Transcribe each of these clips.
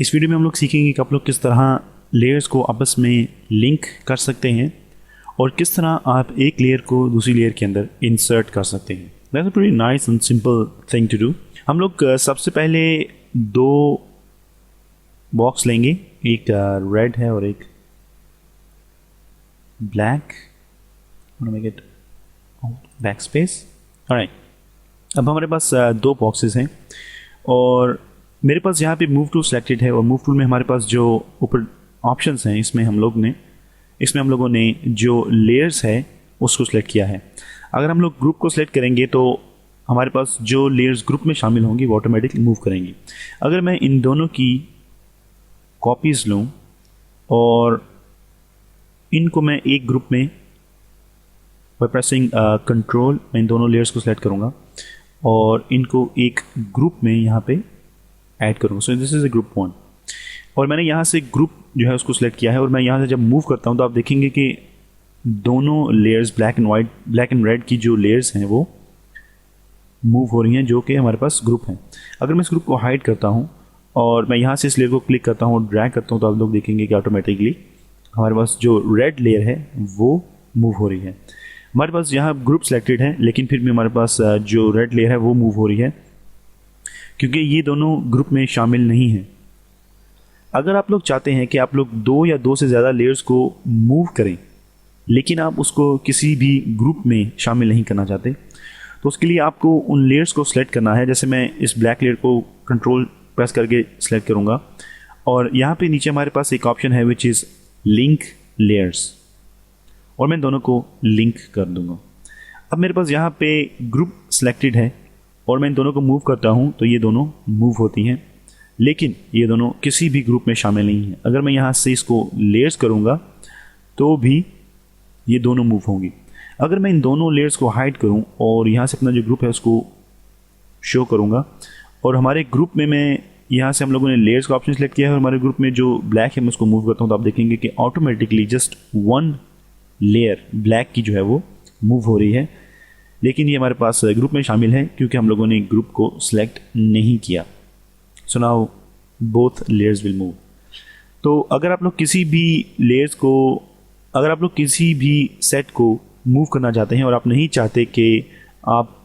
इस वीडियो में हम लोग सीखेंगे कि आप लोग किस तरह लेयर्स को आपस में लिंक कर सकते हैं और किस तरह आप एक लेयर को दूसरी लेयर के अंदर इंसर्ट कर सकते हैं। That's a pretty nice and simple thing to do. हम लोग सबसे पहले दो बॉक्स लेंगे, एक रेड है और एक black. Make it back space. Alright, अब हमारे पास दो बॉक्सेस हैं और मेरे पास यहाँ पे मूव टूल सेलेक्टेड है और मूव टूल में हमारे पास जो ऊपर ऑप्शंस हैं इसमें हम लोगों ने जो लेयर्स है उसको सिलेक्ट किया है। अगर हम लोग ग्रुप को सिलेक्ट करेंगे तो हमारे पास जो लेयर्स ग्रुप में शामिल होंगी वो ऑटोमेटिकली मूव करेंगी। अगर मैं इन दोनों की कॉपीज़ लूँ और इनको मैं एक ग्रुप में बाय प्रेसिंग कंट्रोल मैं इन दोनों लेयर्स को सिलेक्ट करूँगा और इनको एक ग्रुप में यहाँ पे ऐड करूँगा। So this is a group 1 और मैंने यहाँ से ग्रुप जो है उसको सिलेक्ट किया है और मैं यहाँ से जब मूव करता हूँ तो आप देखेंगे कि दोनों लेयर्स ब्लैक एंड रेड की जो लेयर्स हैं वो मूव हो रही हैं, जो कि हमारे पास ग्रुप हैं। अगर मैं इस ग्रुप को हाइड करता हूँ और मैं यहाँ से इस लेयर को क्लिक करता हूँ और ड्रैग करता हूँ तो आप लोग देखेंगे कि ऑटोमेटिकली हमारे पास जो रेड लेयर है वो मूव हो रही है। हमारे पास यहाँ ग्रुप सेलेक्टेड है लेकिन फिर भी हमारे पास जो रेड लेयर है वो मूव हो रही है क्योंकि ये दोनों ग्रुप में शामिल नहीं हैं। अगर आप लोग चाहते हैं कि आप लोग दो या दो से ज़्यादा लेयर्स को मूव करें लेकिन आप उसको किसी भी ग्रुप में शामिल नहीं करना चाहते तो उसके लिए आपको उन लेयर्स को सिलेक्ट करना है। जैसे मैं इस ब्लैक लेयर को कंट्रोल प्रेस करके सिलेक्ट करूँगा और यहाँ पे नीचे हमारे पास एक ऑप्शन है विच इज़ लिंक लेयर्स और मैं दोनों को लिंक कर दूंगा। अब मेरे पास यहाँ पे ग्रुप सेलेक्टेड है और मैं इन दोनों को मूव करता हूँ तो ये दोनों मूव होती हैं लेकिन ये दोनों किसी भी ग्रुप में शामिल नहीं हैं। अगर मैं यहाँ से इसको लेयर्स करूँगा तो भी ये दोनों मूव होंगी। अगर मैं इन दोनों लेयर्स को हाइड करूँ और यहाँ से अपना जो ग्रुप है उसको शो करूँगा और हमारे ग्रुप में मैं यहाँ से हम लोगों ने लेयर्स का ऑप्शन सेलेक्ट किया है और हमारे ग्रुप में जो ब्लैक है मैं उसको मूव करता हूँ तो आप देखेंगे कि automatically just one layer black की जो है वो मूव हो रही है, लेकिन ये हमारे पास ग्रुप में शामिल है क्योंकि हम लोगों ने ग्रुप को सिलेक्ट नहीं किया। So now both layers will move. तो अगर आप लोग किसी भी सेट को मूव करना चाहते हैं और आप नहीं चाहते कि आप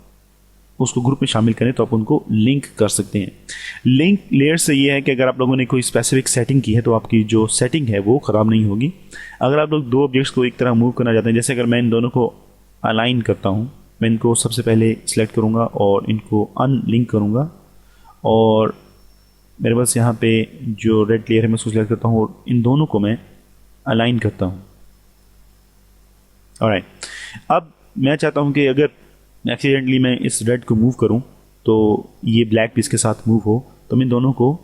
उसको ग्रुप में शामिल करें तो आप उनको लिंक कर सकते हैं। लिंक लेयर से ये है कि अगर आप लोगों ने कोई स्पेसिफिक सेटिंग की है तो आपकी जो सेटिंग है वो ख़राब नहीं होगी। अगर आप लोग दो ऑब्जेक्ट्स को एक तरह मूव करना चाहते हैं, जैसे अगर मैं इन दोनों को अलाइन करता हूँ, मैं इनको सबसे पहले सिलेक्ट करूँगा और इनको अनलिंक करूँगा और मेरे पास यहाँ पे जो रेड लेयर है मैं उसको सिलेक्ट करता हूँ और इन दोनों को मैं अलाइन करता हूँ। ऑलराइट, अब मैं चाहता हूँ कि अगर एक्सीडेंटली मैं इस रेड को मूव करूं तो ये ब्लैक भी इसके साथ मूव हो, तो मैं दोनों को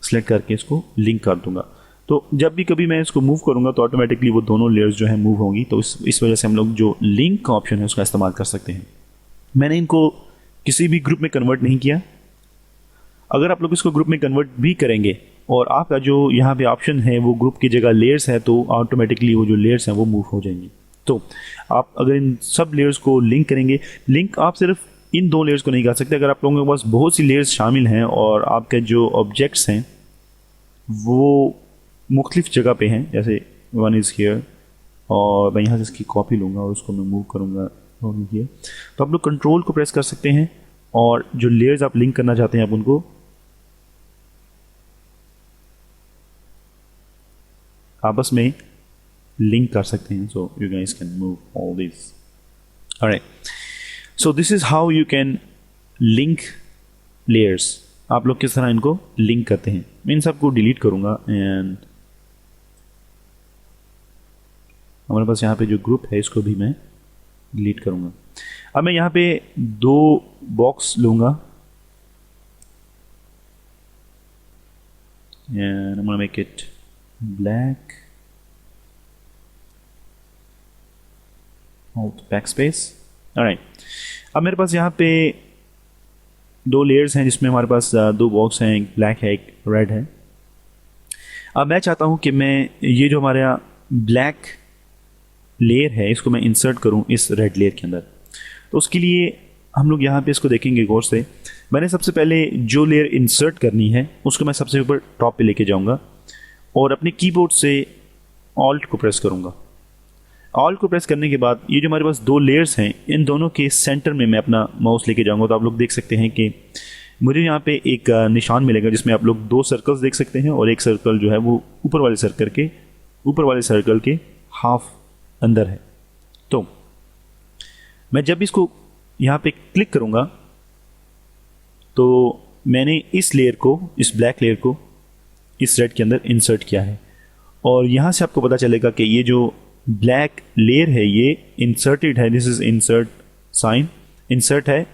सिलेक्ट करके इसको लिंक कर दूंगा। तो जब भी कभी मैं इसको मूव करूंगा तो ऑटोमेटिकली वो दोनों लेयर्स जो है मूव होंगी। तो इस वजह से हम लोग जो लिंक का ऑप्शन है उसका इस्तेमाल कर सकते हैं। मैंने इनको किसी भी ग्रुप में कन्वर्ट नहीं किया। अगर आप लोग इसको ग्रुप में कन्वर्ट भी करेंगे और आपका जो यहाँ पे ऑप्शन है वो ग्रुप की जगह लेयर्स है तो ऑटोमेटिकली वो जो लेयर्स हैं वो मूव हो जाएंगी। तो आप अगर इन सब लेयर्स को लिंक करेंगे, लिंक आप सिर्फ इन दो लेयर्स को नहीं कर सकते। अगर आप लोगों के पास बहुत सी लेयर्स शामिल हैं और आपके जो ऑब्जेक्ट्स हैं वो मुख्तलिफ जगह पे हैं, जैसे वन इज़ हियर और मैं यहाँ से इसकी कॉपी लूँगा और उसको मैं मूव करूँगा हियर, तो आप लोग कंट्रोल को प्रेस कर सकते हैं और जो लेयर्स आप लिंक करना चाहते हैं आप उनको आपस में लिंक कर सकते हैं। So you guys can move all this. Alright, so this is how you can link layers. आप लोग किस तरह इनको लिंक करते हैं। मैं इन सबको डिलीट करूंगा एंड हमारे पास यहाँ पे जो ग्रुप है इसको भी मैं डिलीट करूंगा। अब मैं यहाँ पे दो बॉक्स लूंगा and I'm gonna make it black, Alt backspace। Alright, अब मेरे पास यहाँ पे दो लेयर्स हैं जिसमें हमारे पास दो बॉक्स हैं, एक ब्लैक है एक रेड है। अब मैं चाहता हूँ कि मैं ये जो हमारा ब्लैक लेयर है इसको मैं इंसर्ट करूँ इस रेड लेयर के अंदर। तो उसके लिए हम लोग यहाँ पे इसको देखेंगे गौर से। मैंने सबसे पहले जो लेयर इंसर्ट करनी है उसको मैं सबसे ऊपर टॉप पे लेके जाऊंगा और अपने कीबोर्ड से ऑल्ट को प्रेस करूंगा। ऑल्ट को प्रेस करने के बाद ये जो हमारे पास दो लेयर्स हैं, इन दोनों के सेंटर में मैं अपना माउस लेके जाऊंगा। तो आप लोग देख सकते हैं कि मुझे यहाँ पे एक निशान मिलेगा जिसमें आप लोग दो सर्कल्स देख सकते हैं और एक सर्कल जो है वो ऊपर वाले सर्कल के हाफ अंदर है। तो मैं जब इसको यहाँ पे क्लिक करूँगा तो मैंने इस लेयर को, इस ब्लैक लेयर को इस रेड के अंदर इंसर्ट किया है और यहाँ से आपको पता चलेगा कि ये जो ब्लैक लेयर है ये इंसर्टेड है। This is insert sign, insert है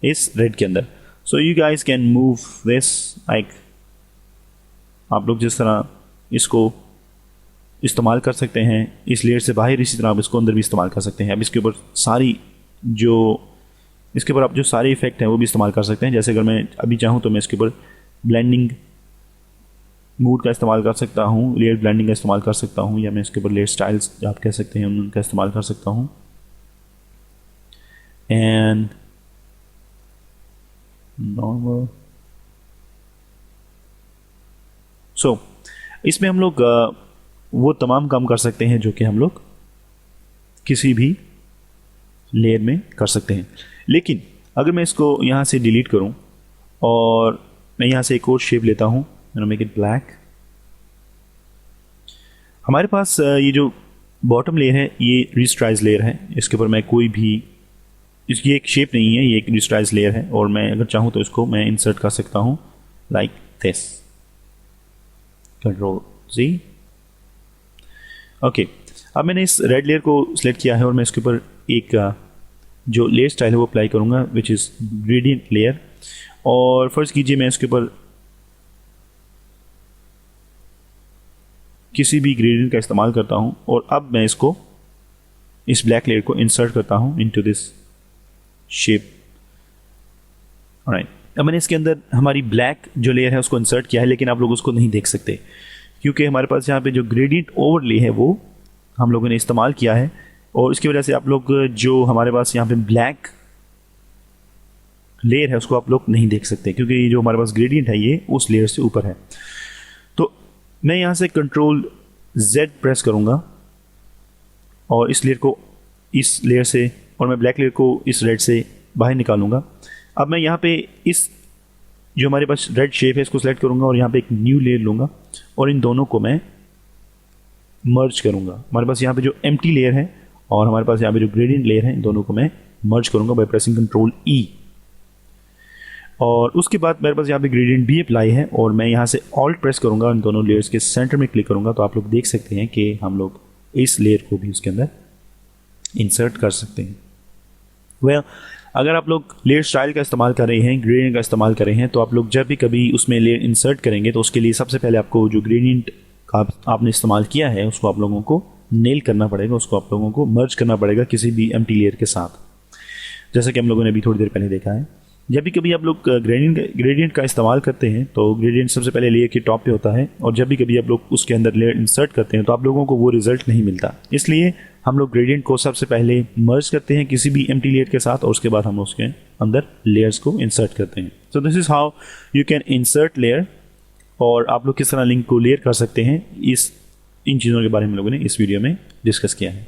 इस रेड के अंदर। So you guys can move this like, आप लोग जिस तरह इसको इस्तेमाल कर सकते हैं इस लेयर से बाहर, इसी तरह आप इसको अंदर भी इस्तेमाल कर सकते हैं। अब इसके ऊपर आप जो सारे इफेक्ट हैं वो भी इस्तेमाल कर सकते हैं। जैसे अगर मैं अभी चाहूँ तो मैं इसके ऊपर ब्लेंडिंग मूड का इस्तेमाल कर सकता हूँ, लेयर ब्लेंडिंग का इस्तेमाल कर सकता हूँ, या मैं इसके ऊपर लेयर स्टाइल्स आप कह सकते हैं उनका इस्तेमाल कर सकता हूँ। एंड नॉर्मल, सो इसमें हम लोग वो तमाम काम कर सकते हैं जो कि हम लोग किसी भी लेयर में कर सकते हैं। लेकिन अगर मैं इसको यहाँ से डिलीट करूँ और मैं यहाँ से एक और शेप लेता हूँ, मेक इट ब्लैक, हमारे पास ये जो बॉटम लेयर है ये रिस्ट्राइज लेयर है। इसके ऊपर मैं कोई भी, इसकी एक शेप नहीं है, ये एक रिस्ट्राइज लेयर है और मैं अगर चाहूँ तो इसको मैं इंसर्ट कर सकता हूँ like this, control G. Okay, अब मैंने इस रेड लेयर को सिलेक्ट किया है और मैं इसके ऊपर एक जो लेयर स्टाइल है वो अप्लाई करूँगा विच इज़ ग्रेडियंट लेयर। और फर्स्ट कीजिए मैं इसके ऊपर किसी भी ग्रेडियंट का इस्तेमाल करता हूँ और अब मैं इसको, इस ब्लैक लेयर को इंसर्ट करता हूँ इनटू दिस शेप। ऑलराइट, अब मैंने इसके अंदर हमारी ब्लैक जो लेयर है उसको इंसर्ट किया है, लेकिन आप लोग उसको नहीं देख सकते क्योंकि हमारे पास यहाँ पे जो ग्रेडियंट ओवरले है वो हम लोगों ने इस्तेमाल किया है और इसकी वजह से आप लोग जो हमारे पास यहाँ पे ब्लैक लेयर है उसको आप लोग नहीं देख सकते क्योंकि ये जो हमारे पास ग्रेडियंट है ये उस लेयर से ऊपर है। तो मैं यहाँ से कंट्रोल Z प्रेस करूँगा और इस लेयर को इस लेयर से, और मैं ब्लैक लेयर को इस रेड से बाहर निकालूंगा। अब मैं यहाँ पे इस जो हमारे पास रेड शेप है इसको सेलेक्ट करूँगा और यहाँ पे एक न्यू लेयर लूँगा और इन दोनों को मैं मर्ज करूँगा। हमारे पास यहाँ पे जो एम्प्टी लेयर है और हमारे पास यहाँ पे जो ग्रेडियंट लेयर है इन दोनों को मैं मर्ज करूँगा बाय प्रेसिंग कंट्रोल E। और उसके बाद मेरे पास यहाँ पे ग्रेडियंट भी अप्लाई है और मैं यहाँ से ऑल्ट प्रेस करूँगा, इन दोनों लेयर्स के सेंटर में क्लिक करूँगा तो आप लोग देख सकते हैं कि हम लोग इस लेयर को भी उसके अंदर इंसर्ट कर सकते हैं। वेल, अगर आप लोग लेयर स्टाइल का इस्तेमाल कर रहे हैं, ग्रेडियंट का इस्तेमाल कर रहे हैं, तो आप लोग जब भी कभी उसमें लेयर इंसर्ट करेंगे तो उसके लिए सबसे पहले आपको जो ग्रेडियंट का आपने इस्तेमाल किया है उसको आप लोगों को नेल करना पड़ेगा, उसको आप लोगों को मर्ज करना पड़ेगा किसी भी एम्प्टी लेयर के साथ, जैसा कि हम लोगों ने अभी थोड़ी देर पहले देखा है। जब भी कभी आप लोग ग्रेडियंट का इस्तेमाल करते हैं तो ग्रेडियंट सबसे पहले लेयर के टॉप पे होता है और जब भी कभी आप लोग उसके अंदर लेयर इंसर्ट करते हैं तो आप लोगों को वो रिजल्ट नहीं मिलता। इसलिए हम लोग ग्रेडियंट को सबसे पहले मर्ज करते हैं किसी भी एम्प्टी लेयर के साथ और उसके बाद हम उसके अंदर लेयर्स को इंसर्ट करते हैं। So this is how you can insert layer, और आप लोग किस तरह लिंक को लेयर कर सकते हैं, इन चीज़ों के बारे में हम लोगों ने इस वीडियो में डिस्कस किया है।